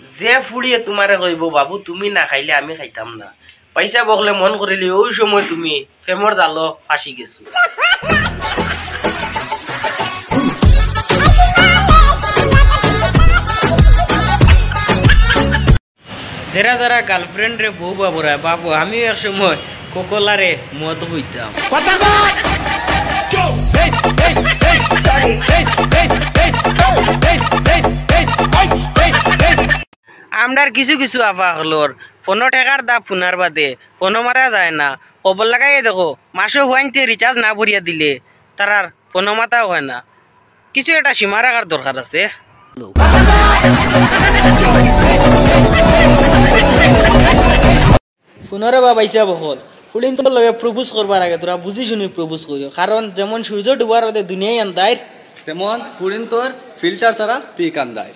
যে ফুড়িয়ে তোমারে কইব বাবু তুমি না খাইলে আমি খাইতাম না, পয়সা বকলে মন করিলি ওই সময় তুমি প্রেমর জালো ফাঁসি গেছো। যারা যারা গার্লফ্রেন্ড রে বউ বাবুরা বাবু, আমিও এক সময় কোকলারে মদ হইতাম। আমরার কিছু কিছু আফা হলোর 15 টাকার দা ফোনার বাদে ফোন মারা যায় না, খবর লাগাই দেখো মাসে হুয়াইতে রিচার্জ না ভরিয়া দিলে তারার ফোন মাতাও হয় না। কিছু একটা সীমা রাখার দরকার আছে। ফোনরে বা পাইছা বহল ফুলিন তোর লগে প্রপোজ করবার আগে তোরা বুঝি শুনি প্রপোজ করিও, কারণ যেমন সূর্য ডুবার আগে দুনিয়ায় আন্দায়, তেমন ফুলিন তোর ফিল্টার ছাড়া পিক আন্দায়।